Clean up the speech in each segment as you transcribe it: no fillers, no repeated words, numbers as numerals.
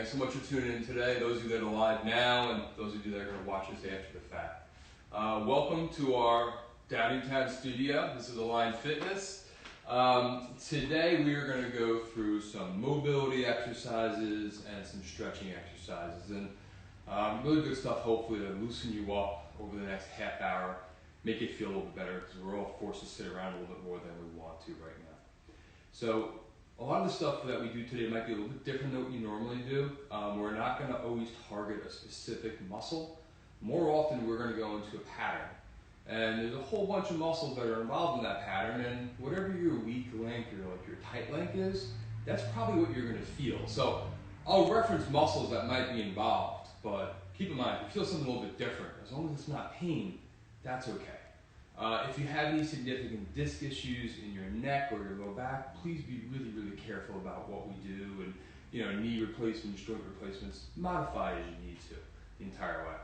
Thanks so much for tuning in today, those of you that are live now and those of you that are going to watch us after the fact. Welcome to our Downingtown studio. This is Align Fitness. Today we are going to go through some mobility exercises and some stretching exercises, and really good stuff hopefully to loosen you up over the next half hour, make you feel a little bit better because we're all forced to sit around a little bit more than we want to right now. So a lot of the stuff that we do today might be a little bit different than what you normally do. We're not going to always target a specific muscle. More often we're going to go into a pattern. And there's a whole bunch of muscles that are involved in that pattern, and whatever your weak link or like your tight link is, that's probably what you're going to feel. So I'll reference muscles that might be involved, but keep in mind, if you feel something a little bit different, as long as it's not pain, that's okay. If you have any significant disc issues in your neck or your low back, please be really, really careful about what we do, and knee replacements, joint replacements, modify as you need to the entire way.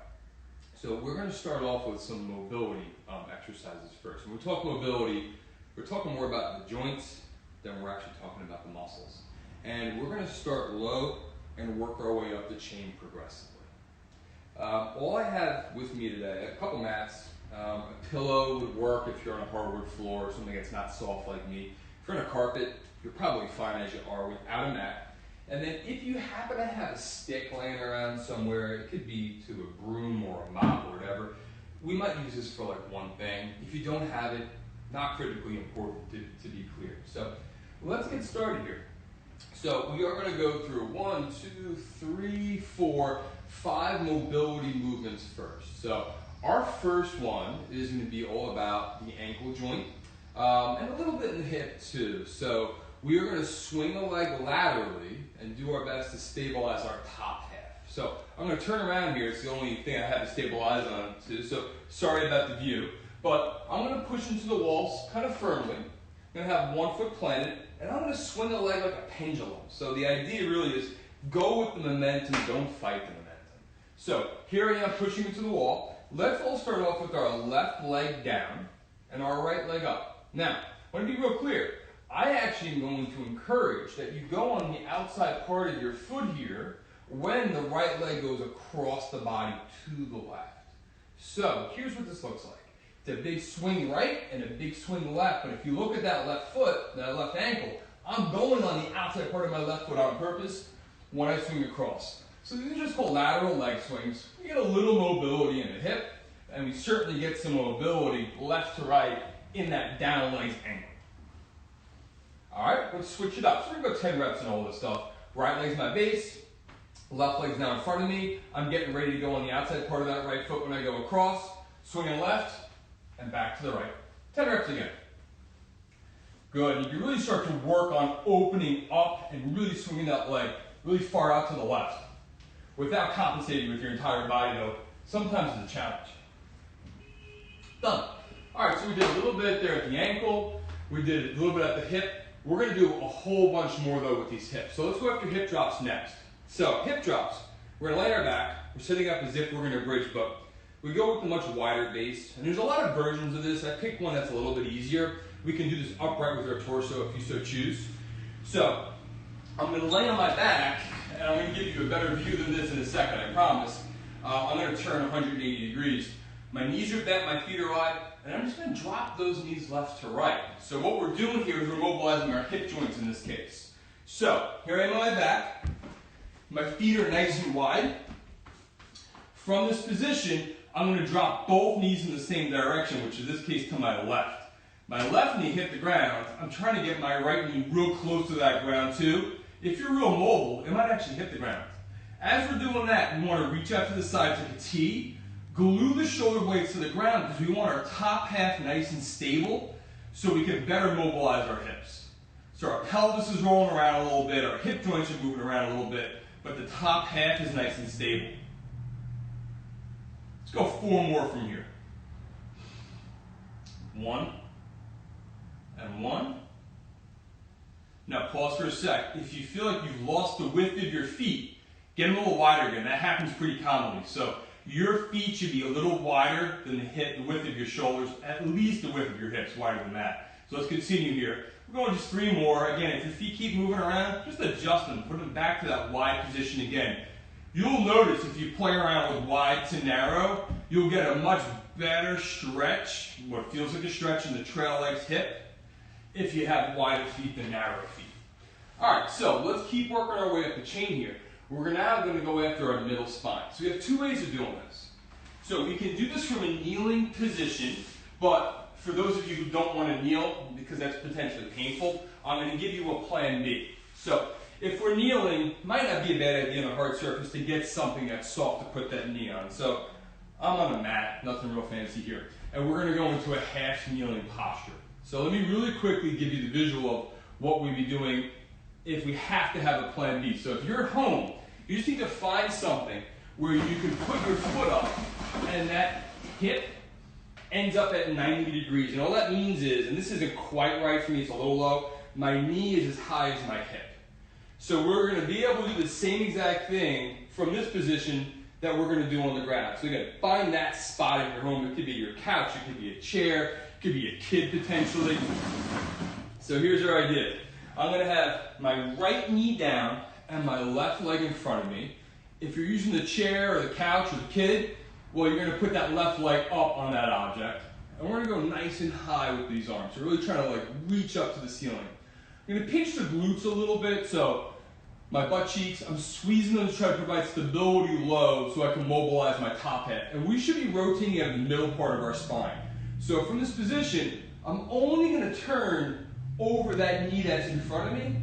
So we're going to start off with some mobility exercises first. When we talk mobility, we're talking more about the joints than we're actually talking about the muscles. And we're going to start low and work our way up the chain progressively. All I have with me today, a couple mats. A pillow would work if you're on a hardwood floor or something that's not soft like me. If you're on a carpet, you're probably fine as you are without a mat. And then if you happen to have a stick laying around somewhere, it could be to a broom or a mop or whatever, we might use this for like one thing. If you don't have it, not critically important to be clear. So let's get started here. So we are going to go through 1, 2, 3, 4, 5 mobility movements first. So our first one is going to be all about the ankle joint and a little bit in the hip too. So we are going to swing a leg laterally and do our best to stabilize our top half. So I'm going to turn around here. It's the only thing I have to stabilize on too. So sorry about the view, but I'm going to push into the walls kind of firmly. I'm going to have one foot planted, and I'm going to swing the leg like a pendulum. So the idea really is go with the momentum, don't fight the momentum. So here I am pushing into the wall. Let's all start off with our left leg down and our right leg up. Now, I want to be real clear. I actually am going to encourage that you go on the outside part of your foot here when the right leg goes across the body to the left. So here's what this looks like. It's a big swing right and a big swing left. But if you look at that left foot, that left ankle, I'm going on the outside part of my left foot on purpose when I swing across. So these are just called lateral leg swings. We get a little mobility in the hip, and we certainly get some mobility left to right in that down leg's angle. All right, let's switch it up. So we're going to go 10 reps and all this stuff. Right leg's my base, left leg's now in front of me. I'm getting ready to go on the outside part of that right foot when I go across, swinging left, and back to the right. 10 reps again. Good, you can really start to work on opening up and really swinging that leg really far out to the left. Without compensating with your entire body though, sometimes it's a challenge. Done. All right, so we did a little bit there at the ankle. We did a little bit at the hip. We're going to do a whole bunch more though with these hips. So let's go after hip drops next. So hip drops, we're going to lay our back. We're setting up as if we're going to bridge, but we go with a much wider base. And there's a lot of versions of this. I picked one that's a little bit easier. We can do this upright with our torso if you so choose. So I'm going to lay on my back, and I'm going to give you a better view than this in a second, I promise. I'm going to turn 180 degrees. My knees are bent, my feet are wide, and I'm just going to drop those knees left to right. So what we're doing here is we're mobilizing our hip joints in this case. So here I am on my back. My feet are nice and wide. From this position, I'm going to drop both knees in the same direction, which in this case to my left. My left knee hit the ground. I'm trying to get my right knee real close to that ground too. If you're real mobile, it might actually hit the ground. As we're doing that, we want to reach out to the side like a T, glue the shoulder blades to the ground because we want our top half nice and stable so we can better mobilize our hips. So our pelvis is rolling around a little bit, our hip joints are moving around a little bit, but the top half is nice and stable. Let's go 4 more from here. 1 and 1. Now pause for a sec. If you feel like you've lost the width of your feet, get them a little wider again. That happens pretty commonly. So your feet should be a little wider than the width of your shoulders, at least the width of your hips, wider than that. So let's continue here. We're going just 3 more. Again, if your feet keep moving around, just adjust them, put them back to that wide position again. You'll notice if you play around with wide to narrow, you'll get a much better stretch, what feels like a stretch in the trail legs hip, if you have wider feet than narrow feet. All right, so let's keep working our way up the chain here. We're now going to go after our middle spine. So we have 2 ways of doing this. So we can do this from a kneeling position, but for those of you who don't want to kneel, because that's potentially painful, I'm going to give you a plan B. So if we're kneeling, might not be a bad idea on a hard surface to get something that's soft to put that knee on. So I'm on a mat, nothing real fancy here. And we're going to go into a half kneeling posture. So let me really quickly give you the visual of what we'd be doing if we have to have a plan B. So if you're at home, you just need to find something where you can put your foot up and that hip ends up at 90 degrees. And all that means is, and this isn't quite right for me, it's a little low, my knee is as high as my hip. So we're going to be able to do the same exact thing from this position that we're going to do on the ground. So again, find that spot in your home. It could be your couch, it could be a chair, it could be a kid potentially. So here's our idea. I'm going to have my right knee down and my left leg in front of me. If you're using the chair or the couch or the kid, well, you're going to put that left leg up on that object. And we're going to go nice and high with these arms. So really trying to reach up to the ceiling. I'm going to pinch the glutes a little bit, so my butt cheeks, I'm squeezing them to try to provide stability low so I can mobilize my top head. And we should be rotating at the middle part of our spine. So from this position, I'm only going to turn over that knee that's in front of me,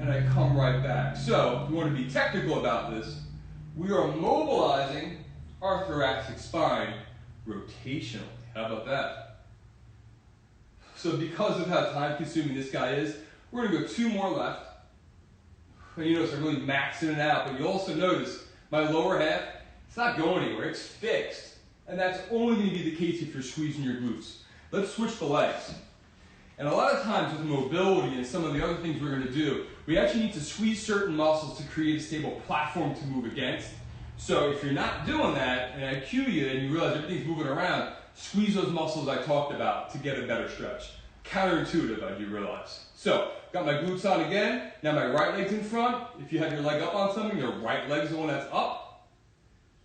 and I come right back. So if we want to be technical about this, we are mobilizing our thoracic spine rotationally. How about that? So because of how time consuming this guy is, we're going to go 2 more left. And you notice I'm really maxing it out, but you also notice my lower half, it's not going anywhere, it's fixed. And that's only going to be the case if you're squeezing your glutes. Let's switch the legs. And a lot of times with mobility and some of the other things we're going to do, we actually need to squeeze certain muscles to create a stable platform to move against. So if you're not doing that, and I cue you and you realize everything's moving around, squeeze those muscles I talked about to get a better stretch. Counterintuitive, I do realize. So, got my glutes on again. Now my right leg's in front. If you have your leg up on something, your right leg's the one that's up.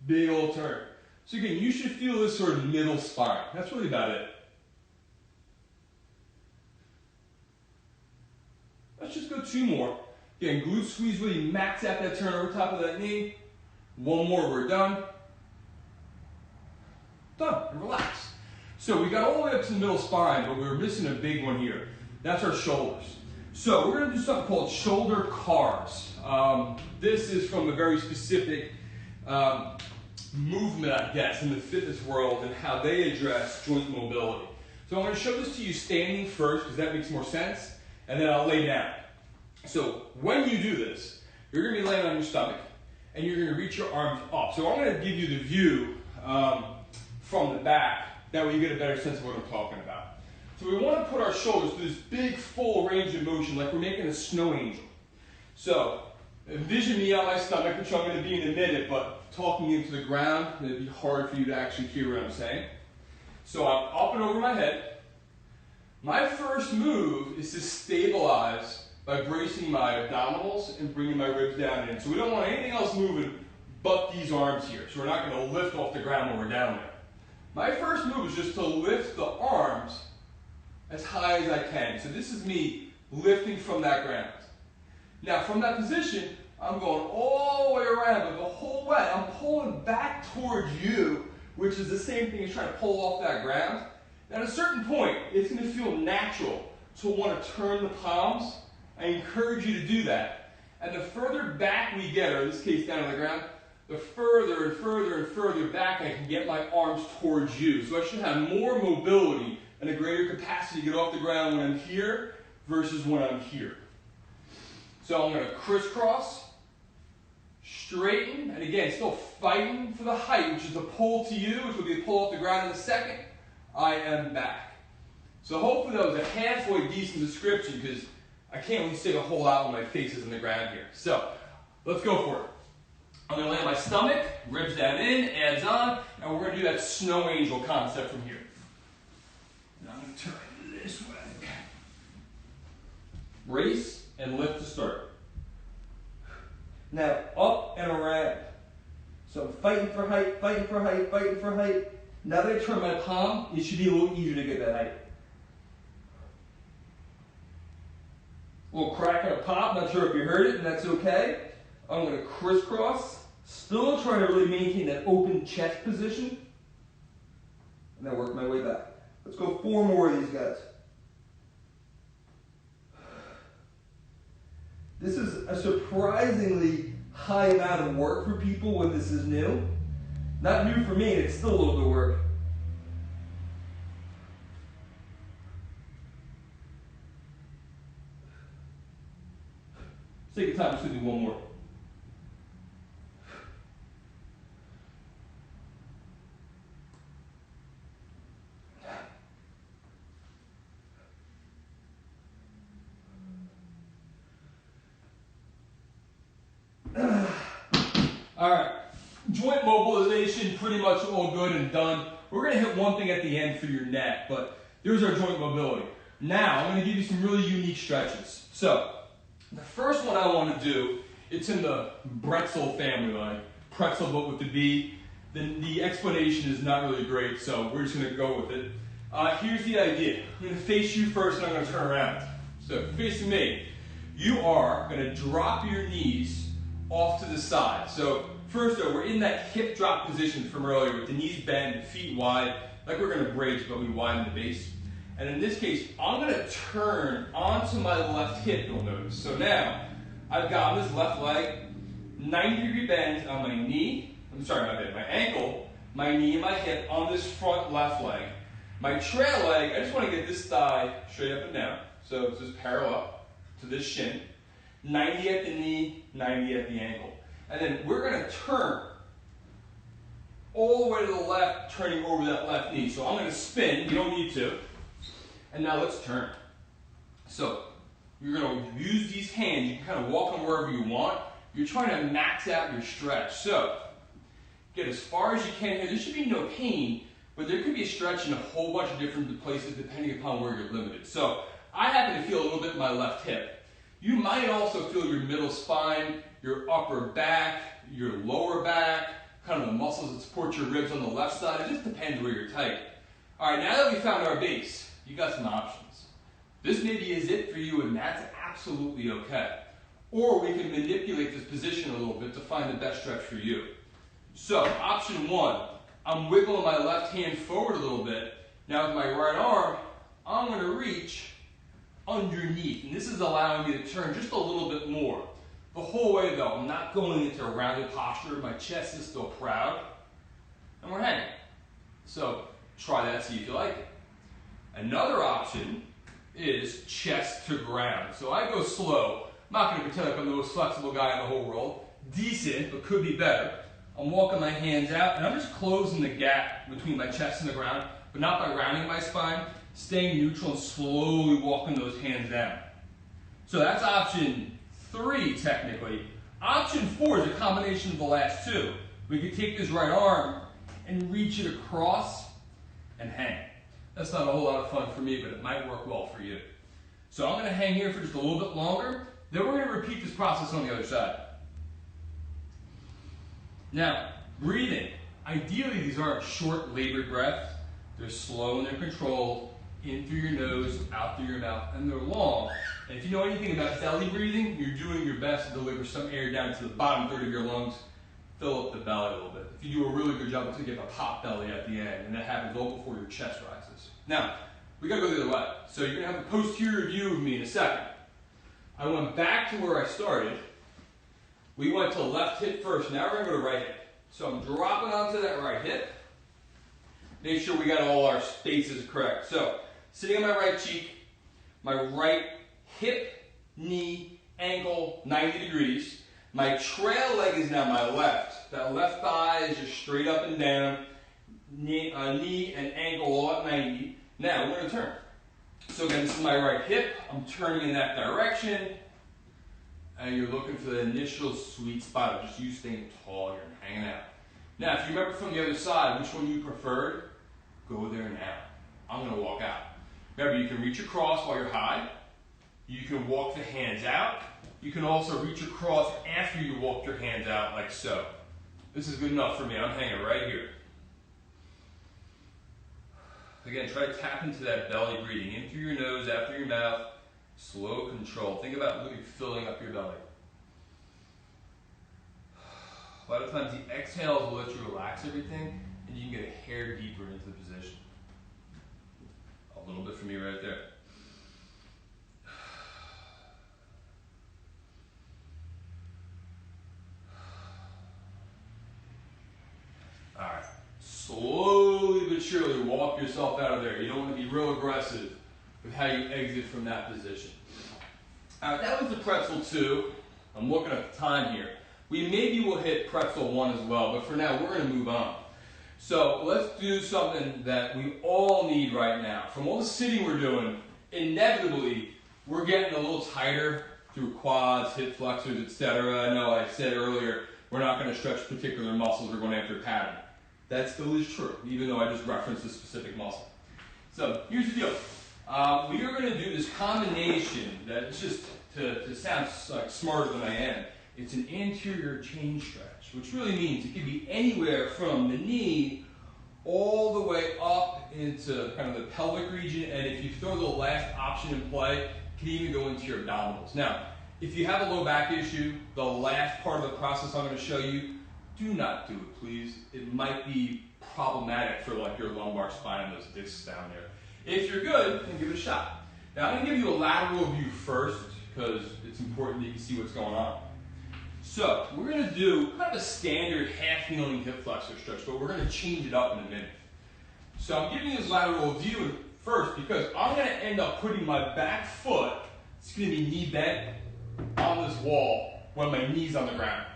Big old turn. So again, you should feel this sort of middle spine. That's really about it. Let's just go 2 more. Again, glute squeeze, really max out that turn over top of that knee. 1 more, we're done. Done, and relax. So we got all the way up to the middle spine, but we're missing a big one here. That's our shoulders. So we're going to do something called shoulder cars. This is from a very specific movement, I guess, in the fitness world and how they address joint mobility. So I'm going to show this to you standing first because that makes more sense, and then I'll lay down. So when you do this, you're going to be laying on your stomach, and you're going to reach your arms up. So I'm going to give you the view from the back. That way you get a better sense of what I'm talking about. So we want to put our shoulders through this big full range of motion like we're making a snow angel. So envision me on my stomach, which I'm going to be in a minute, but talking into the ground, it'd be hard for you to actually hear what I'm saying. So I'm up and over my head. My first move is to stabilize by bracing my abdominals and bringing my ribs down in. So we don't want anything else moving but these arms here. So we're not going to lift off the ground when we're down there. My first move is just to lift the arms as high as I can. So this is me lifting from that ground. Now from that position, I'm going all the way around, but the whole way I'm pulling back towards you, which is the same thing as trying to pull off that ground. At a certain point, it's going to feel natural to want to turn the palms. I encourage you to do that. And the further back we get, or in this case down on the ground, the further and further and further back I can get my arms towards you. So I should have more mobility and a greater capacity to get off the ground when I'm here versus when I'm here. So I'm going to crisscross, straighten, and again, still fighting for the height, which is a pull to you, which will be a pull off the ground in a second. I am back. So hopefully that was a halfway decent description because I can't really stick a whole lot when my face is in the ground here. So let's go for it. I'm going to lay on my stomach, ribs down in, abs on, and we're going to do that snow angel concept from here. And I'm going to turn this way. Brace and lift to start. Now, up and around. So I'm fighting for height, fighting for height, fighting for height. Now that I turn my palm, it should be a little easier to get that height. A little crack and a pop, not sure if you heard it, and that's okay. I'm going to crisscross, still trying to really maintain that open chest position. And then work my way back. Let's go 4 more of these guys. This is a surprisingly high amount of work for people when this is new. Not new for me, it's still a little bit of work. Let's take your time, just do one more. All right, joint mobilization, pretty much all good and done. We're gonna hit one thing at the end for your neck, but there's our joint mobility. Now, I'm gonna give you some really unique stretches. So, the first one I wanna do, it's in the Bretzel family line, pretzel but with the B. The explanation is not really great, so we're just gonna go with it. Here's the idea. I'm gonna face you first and I'm gonna turn around. So, facing me, you are gonna drop your knees off to the side. So first though, we're in that hip drop position from earlier with the knees bent, feet wide, like we're gonna bridge, but we widen the base. And in this case, I'm gonna turn onto my left hip, you'll notice. So now, I've got this left leg, 90-degree bend on my knee, my ankle, my knee and my hip on this front left leg. My trail leg, I just wanna get this thigh straight up and down. So it's just parallel to this shin. 90 at the knee, 90 at the ankle. And then we're gonna turn all the way to the left, turning over that left knee. So I'm gonna spin, you don't need to. And now let's turn. So you're gonna use these hands, you can kind of walk them wherever you want. You're trying to max out your stretch. So get as far as you can here. There should be no pain, but there could be a stretch in a whole bunch of different places depending upon where you're limited. So I happen to feel a little bit in my left hip. You might also feel your middle spine, your upper back, your lower back, kind of the muscles that support your ribs on the left side. It just depends where you're tight. All right, now that we found our base, you got some options. This maybe is it for you, and that's absolutely okay. Or we can manipulate this position a little bit to find the best stretch for you. So, option 1, I'm wiggling my left hand forward a little bit. Now with my right arm, I'm going to reach underneath, and this is allowing me to turn just a little bit more. The whole way though, I'm not going into a rounded posture, my chest is still proud, and we're hanging. So try that, see if you like it. Another option is chest to ground. So I go slow. I'm not going to pretend like I'm the most flexible guy in the whole world. Decent, but could be better. I'm walking my hands out, and I'm just closing the gap between my chest and the ground, but not by rounding my spine. Staying neutral and slowly walking those hands down. So that's option 3 technically. Option 4 is a combination of the last 2. We could take this right arm and reach it across and hang. That's not a whole lot of fun for me, but it might work well for you. So I'm going to hang here for just a little bit longer, then we're going to repeat this process on the other side. Now, breathing. Ideally, these aren't short, labored breaths. They're slow and they're controlled. In through your nose, out through your mouth, and they're long. And if you know anything about belly breathing, you're doing your best to deliver some air down to the bottom third of your lungs, fill up the belly a little bit. If you do a really good job, it's gonna give a pop belly at the end, and that happens all before your chest rises. Now, we gotta go the other way. So you're gonna have a posterior view of me in a second. I went back to where I started. We went to left hip first, now we're gonna go to right hip. So I'm dropping onto that right hip. Make sure we got all our spaces correct. So, sitting on my right cheek, my right hip, knee, ankle, 90 degrees. My trail leg is now my left. That left thigh is just straight up and down. Knee and ankle all at 90. Now, we're going to turn. So again, this is my right hip. I'm turning in that direction. And you're looking for the initial sweet spot of just you staying tall here and hanging out. Now, if you remember from the other side, which one you preferred, go there now. I'm going to walk out. Remember, you can reach across while you're high. You can walk the hands out. You can also reach across after you walk your hands out like so. This is good enough for me. I'm hanging right here. Again, try to tap into that belly breathing. In through your nose, out through your mouth. Slow control. Think about really filling up your belly. A lot of times the exhales will let you relax everything and you can get a hair deeper into the position. A little bit for me right there. Alright, slowly but surely walk yourself out of there. You don't want to be real aggressive with how you exit from that position. Alright, that was the pretzel 2. I'm looking at the time here. We maybe will hit pretzel 1 as well, but for now we're going to move on. So let's do something that we all need right now. From all the sitting we're doing, inevitably we're getting a little tighter through quads, hip flexors, etc. I know I said earlier we're not going to stretch particular muscles, we're going after pattern. That still is true, even though I just referenced a specific muscle. So here's the deal. We are going to do this combination that's just, to sound like smarter than I am, it's an anterior chain stretch, which really means it can be anywhere from the knee all the way up into kind of the pelvic region, and if you throw the last option in play, it can even go into your abdominals. Now, if you have a low back issue, the last part of the process I'm going to show you, do not do it, please. It might be problematic for like your lumbar spine and those discs down there. If you're good, then give it a shot. Now, I'm going to give you a lateral view first because it's important that you can see what's going on. So, we're going to do kind of a standard half-kneeling hip flexor stretch, but we're going to change it up in a minute. So, I'm giving you this lateral view first because I'm going to end up putting my back foot, it's going to be knee bent, on this wall when my knee's on the ground.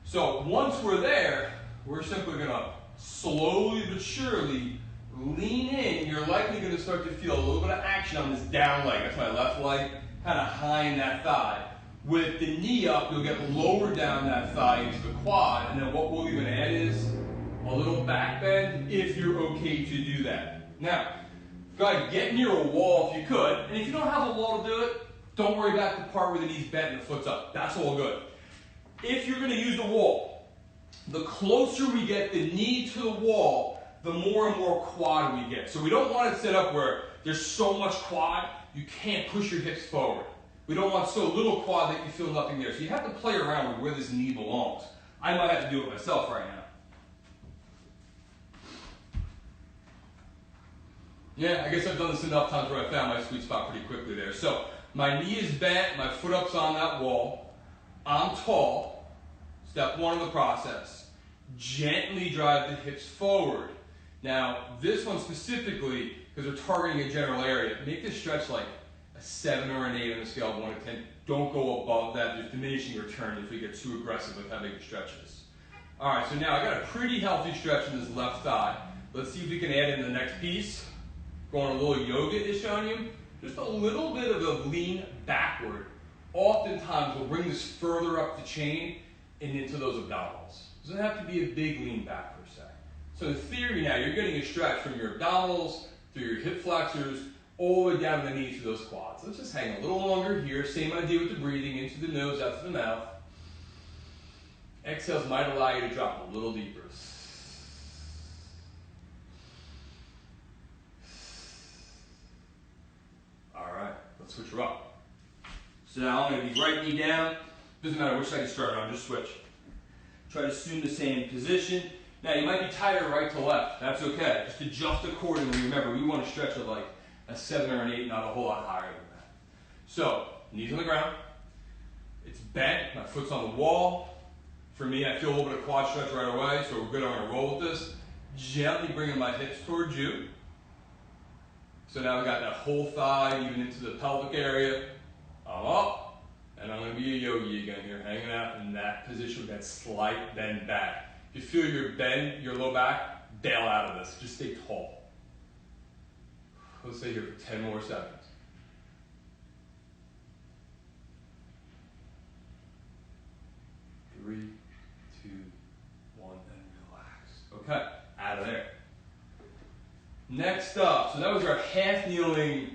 So, once we're there, we're simply going to slowly but surely lean in. You're likely going to start to feel a little bit of action on this down leg. That's my left leg, kind of high in that thigh. With the knee up, you'll get lower down that thigh into the quad, and then what we'll even add is a little back bend if you're okay to do that. Now, go ahead, get near a wall if you could, and if you don't have a wall to do it, don't worry about the part where the knee's bent and the foot's up. That's all good. If you're going to use the wall, the closer we get the knee to the wall, the more and more quad we get. So we don't want it set up where there's so much quad, you can't push your hips forward. We don't want so little quad that you feel nothing there. So you have to play around with where this knee belongs. I might have to do it myself right now. Yeah, I guess I've done this enough times where I found my sweet spot pretty quickly there. So my knee is bent, my foot up's on that wall. I'm tall. Step 1 of the process. Gently drive the hips forward. Now, this one specifically, because we're targeting a general area, make this stretch like a 7 or an 8 on a scale of 1 to 10. Don't go above that. There's diminishing return if we get too aggressive with how big the stretch is. All right, so now I got a pretty healthy stretch in this left thigh. Let's see if we can add in the next piece. Going a little yoga-ish on you. Just a little bit of a lean backward. Oftentimes, we'll bring this further up the chain and into those abdominals. It doesn't have to be a big lean back per se. So in theory now, you're getting a stretch from your abdominals, through your hip flexors, all the way down the knees to those quads. Let's just hang a little longer here. Same idea with the breathing, into the nose, out to the mouth. Exhales might allow you to drop a little deeper. All right, let's switch her up. So now I'm going to be right knee down. Doesn't matter which side you start on, just switch. Try to assume the same position. Now you might be tighter right to left. That's okay. Just adjust accordingly. Remember, we want to stretch it like a 7 or an 8, not a whole lot higher than that. So, knees on the ground. It's bent. My foot's on the wall. For me, I feel a little bit of quad stretch right away, so we're good. I'm going to roll with this. Gently bringing my hips towards you. So now I've got that whole thigh, even into the pelvic area. I'm up, and I'm going to be a yogi again here, hanging out in that position with that slight bend back. If you feel your bend, your low back, bail out of this. Just stay tall. Let's stay here for 10 more seconds. 3, 2, 1, and relax. Okay, out of there. Next up, so that was our half kneeling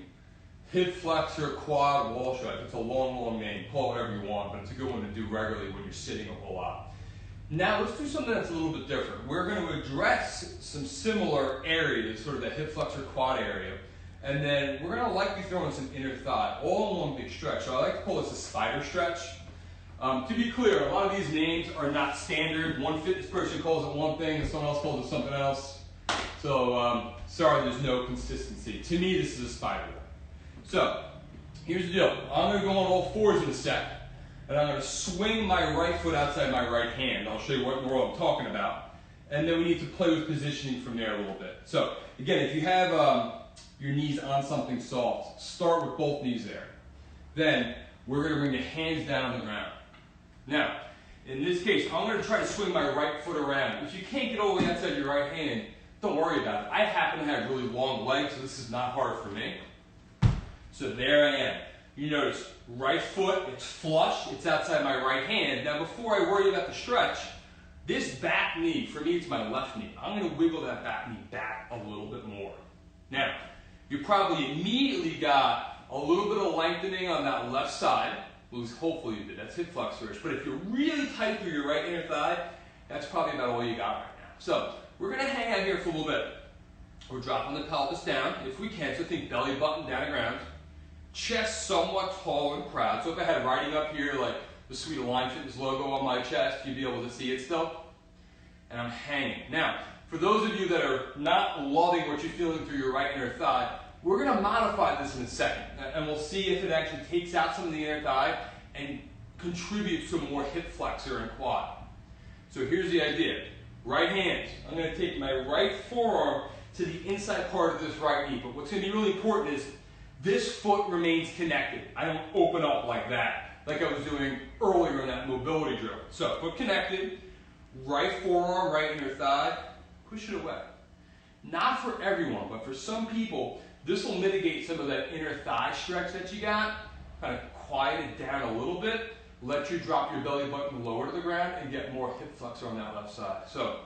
hip flexor, quad, wall stretch. It's a long name. Call it whatever you want, but it's a good one to do regularly when you're sitting a whole lot. Now let's do something that's a little bit different. We're going to address some similar areas, sort of the hip flexor quad area, and then we're going to likely throw in some inner thigh, all in one big stretch. So I like to call this a spider stretch. To be clear, a lot of these names are not standard. One fitness person calls it one thing and someone else calls it something else. So sorry, there's no consistency. To me, this is a spider one. So here's the deal. I'm going to go on all fours in a sec. And I'm going to swing my right foot outside my right hand. I'll show you what I'm talking about. And then we need to play with positioning from there a little bit. So again, if you have your knees on something soft, start with both knees there. Then we're going to bring the hands down on the ground. Now, in this case, I'm going to try to swing my right foot around. If you can't get all the way outside your right hand, don't worry about it. I happen to have really long legs, so this is not hard for me. So there I am. You notice, right foot, it's flush, it's outside my right hand. Now before I worry about the stretch, this back knee, for me it's my left knee. I'm going to wiggle that back knee back a little bit more. Now, you probably immediately got a little bit of lengthening on that left side. Well, hopefully you did, that's hip flexor-ish. But if you're really tight through your right inner thigh, that's probably about all you got right now. So, we're going to hang out here for a little bit. We're dropping the pelvis down, if we can, so think belly button down to ground. Chest somewhat tall and proud. So if I had writing up here like the Sweet Align Fitness logo on my chest, you'd be able to see it still. And I'm hanging. Now, for those of you that are not loving what you're feeling through your right inner thigh, we're going to modify this in a second. And we'll see if it actually takes out some of the inner thigh and contributes to more hip flexor and quad. So here's the idea. Right hand. I'm going to take my right forearm to the inside part of this right knee. But what's going to be really important is this foot remains connected. I don't open up like that, like I was doing earlier in that mobility drill. So, foot connected, right forearm, right inner thigh, push it away. Not for everyone, but for some people, this will mitigate some of that inner thigh stretch that you got, kind of quiet it down a little bit, let you drop your belly button lower to the ground and get more hip flexor on that left side. So,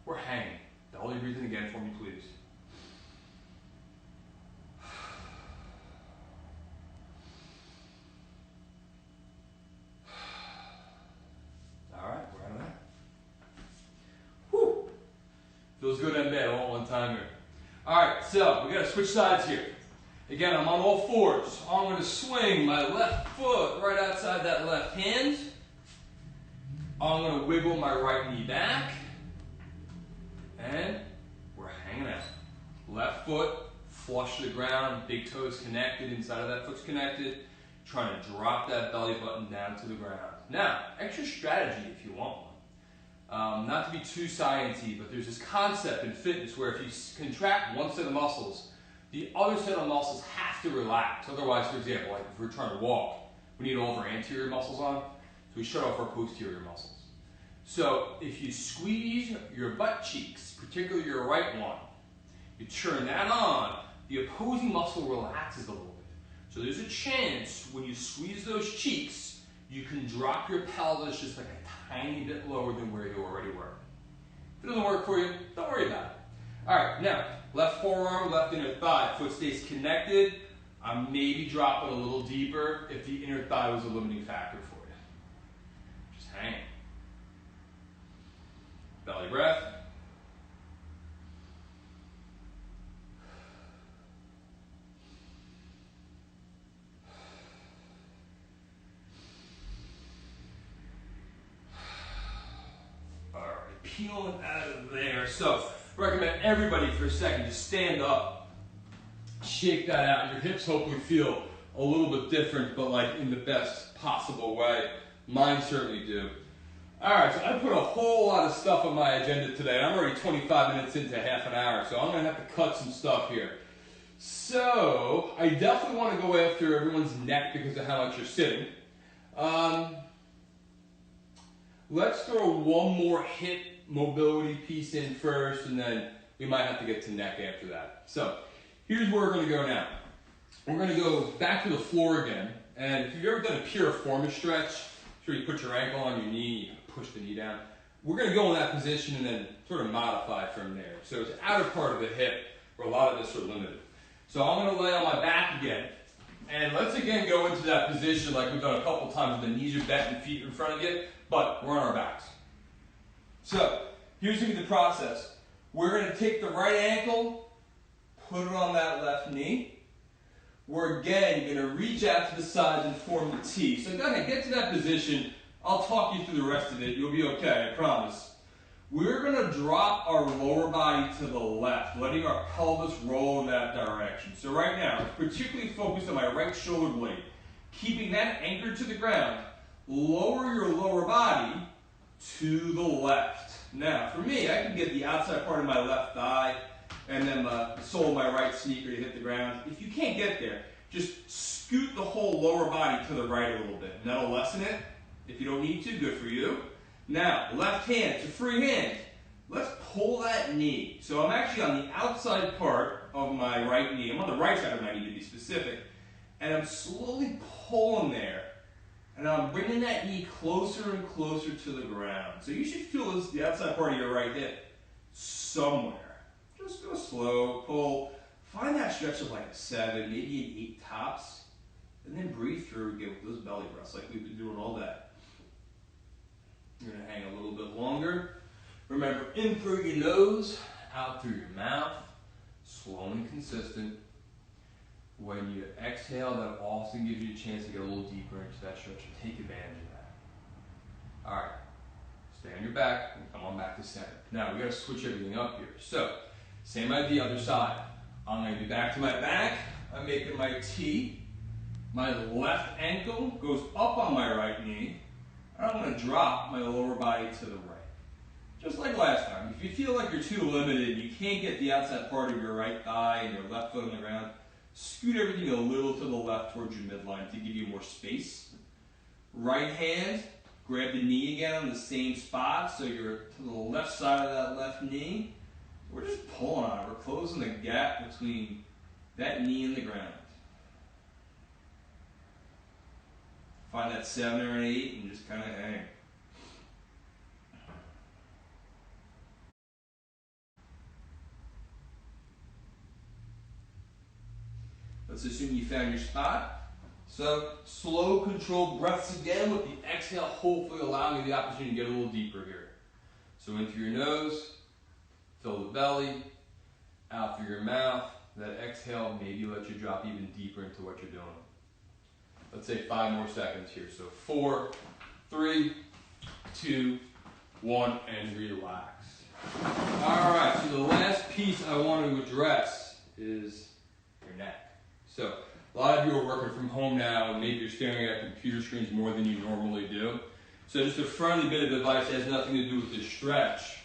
we're hanging. Belly breathing again for me, please. Feels good and bad all at one time here. Alright, so we gotta switch sides here. Again, I'm on all fours. I'm gonna swing my left foot right outside that left hand. I'm gonna wiggle my right knee back. And we're hanging out. Left foot flush to the ground, big toes connected, inside of that foot's connected. Trying to drop that belly button down to the ground. Now, extra strategy if you want one. Not to be too sciencey, but there's this concept in fitness where if you contract one set of muscles, the other set of muscles have to relax. Otherwise, for example, like if we're trying to walk, we need all of our anterior muscles on, so we shut off our posterior muscles. So if you squeeze your butt cheeks, particularly your right one, you turn that on, the opposing muscle relaxes a little bit. So there's a chance when you squeeze those cheeks, you can drop your pelvis just like a tiny bit lower than where you already were. If it doesn't work for you, don't worry about it. All right, now, left forearm, left inner thigh. Foot stays connected. I'm maybe dropping a little deeper if the inner thigh was a limiting factor for you. Just hang. Belly breath. Peeling out of there. So, recommend everybody for a second just stand up, shake that out. Your hips hopefully feel a little bit different, but like in the best possible way. Mine certainly do. All right, so I put a whole lot of stuff on my agenda today. I'm already 25 minutes into half an hour, so I'm gonna have to cut some stuff here. So, I definitely want to go after everyone's neck because of how much you're sitting. Let's throw one more hip mobility piece in first, and then we might have to get to neck after that. So here's where we're going to go now. We're going to go back to the floor again, and if you've ever done a piriformis stretch, sure you put your ankle on your knee, you push the knee down. We're going to go in that position and then sort of modify from there. So it's the outer part of the hip where a lot of this are limited. So I'm going to lay on my back again. And let's again go into that position like we've done a couple times with the knees are bent and feet in front of you, but we're on our backs. So here's going to be the process. We're going to take the right ankle, put it on that left knee. We're again going to reach out to the sides and form the T. So go ahead, get to that position. I'll talk you through the rest of it. You'll be okay, I promise. We're going to drop our lower body to the left, letting our pelvis roll in that direction. So right now, particularly focused on my right shoulder blade, keeping that anchored to the ground. Lower your lower body to the left. Now, for me, I can get the outside part of my left thigh and then the sole of my right sneaker to hit the ground. If you can't get there, just scoot the whole lower body to the right a little bit, and that'll lessen it. If you don't need to, good for you. Now, left hand, it's a free hand. Let's pull that knee. So I'm actually on the outside part of my right knee. I'm on the right side of my knee to be specific. And I'm slowly pulling there. And I'm bringing that knee closer and closer to the ground. So you should feel this, the outside part of your right hip somewhere. Just go slow, pull. Find that stretch of like a 7, maybe an 8 tops. And then breathe through again with those belly breaths like we've been doing all day. You're going to hang a little bit longer. Remember, in through your nose, out through your mouth, slow and consistent. When you exhale, that also gives you a chance to get a little deeper into that stretch and take advantage of that. All right, stay on your back and come on back to center. Now, we got to switch everything up here. So, same idea, other side. I'm going to be back to my back. I'm making my T. My left ankle goes up on my right knee. I'm going to drop my lower body to the right. Just like last time. If you feel like you're too limited, you can't get the outside part of your right thigh and your left foot on the ground, scoot everything a little to the left towards your midline to give you more space. Right hand, grab the knee again on the same spot so you're to the left side of that left knee. We're just pulling on it. We're closing the gap between that knee and the ground. Find that 7 or an 8 and just kind of hang. Let's assume you found your spot. So slow, controlled breaths again with the exhale, hopefully allowing you the opportunity to get a little deeper here. So in through your nose, fill the belly, out through your mouth. That exhale maybe let you drop even deeper into what you're doing. Let's say 5 more seconds here. So 4, 3, 2, 1, and relax. All right, so the last piece I want to address is your neck. So a lot of you are working from home now, and maybe you're staring at computer screens more than you normally do. So just a friendly bit of advice that has nothing to do with the stretch.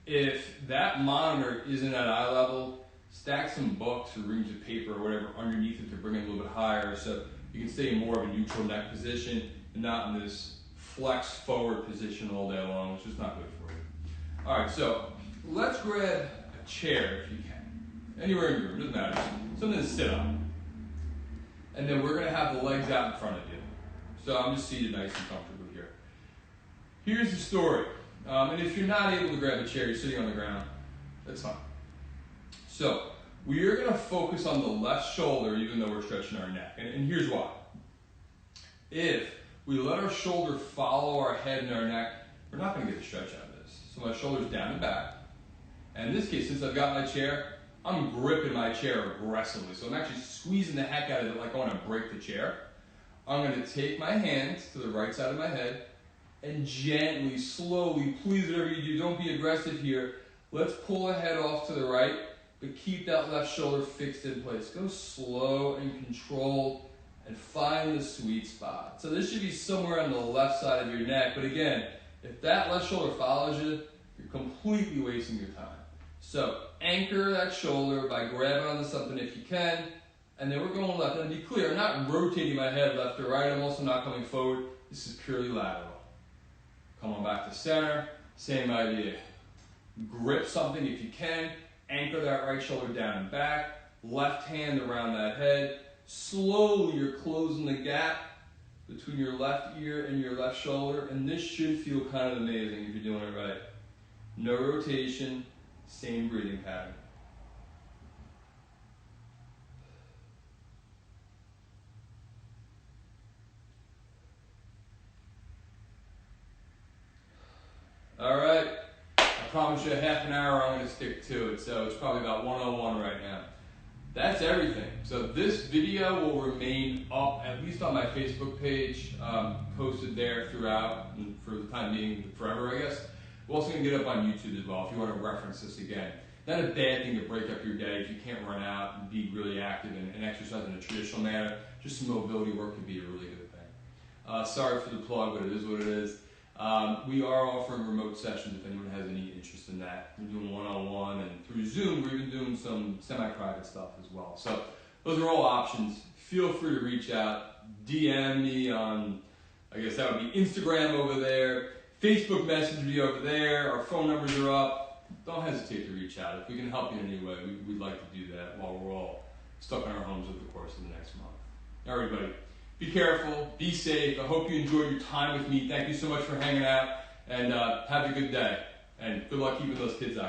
If that monitor isn't at eye level, stack some books or reams of paper or whatever underneath it to bring it a little bit higher so you can stay in more of a neutral neck position and not in this flex forward position all day long, which is not good for you. All right, so let's grab a chair if you can. Anywhere in your room, doesn't matter. Something to sit on. And then we're gonna have the legs out in front of you. So I'm just seated nice and comfortably here. Here's the story. And if you're not able to grab a chair, you're sitting on the ground, that's fine. So we are going to focus on the left shoulder even though we're stretching our neck. And here's why. If we let our shoulder follow our head and our neck, we're not going to get a stretch out of this. So my shoulder's down and back. And in this case, since I've got my chair, I'm gripping my chair aggressively. So I'm actually squeezing the heck out of it like I want to break the chair. I'm going to take my hands to the right side of my head and gently, slowly, please whatever you do, don't be aggressive here. Let's pull the head off to the right, but keep that left shoulder fixed in place. Go slow and controlled and find the sweet spot. So this should be somewhere on the left side of your neck, but again, if that left shoulder follows you, you're completely wasting your time. So anchor that shoulder by grabbing onto something if you can, and then we're going left. And to be clear, I'm not rotating my head left or right. I'm also not coming forward. This is purely lateral. Come on back to center. Same idea. Grip something if you can. Anchor that right shoulder down and back. Left hand around that head. Slowly you're closing the gap between your left ear and your left shoulder. And this should feel kind of amazing if you're doing it right. No rotation. Same breathing pattern. promise you, half an hour I'm going to stick to it, so it's probably about 101 right now. That's everything. So this video will remain up, at least on my Facebook page, posted there throughout, and for the time being, forever, I guess. We're also going to get up on YouTube as well, if you want to reference this again. Not a bad thing to break up your day if you can't run out and be really active and exercise in a traditional manner. Just some mobility work could be a really good thing. Sorry for the plug, but it is what it is. We are offering remote sessions if anyone has any interest in that. We're doing one-on-one, and through Zoom, we're even doing some semi-private stuff as well. So those are all options. Feel free to reach out. DM me on, I guess that would be Instagram over there. Facebook message me over there. Our phone numbers are up. Don't hesitate to reach out. If we can help you in any way, we'd like to do that while we're all stuck in our homes over the course of the next month. All right, everybody. Be careful, be safe. I hope you enjoyed your time with me. Thank you so much for hanging out, and have a good day. And good luck keeping those kids out.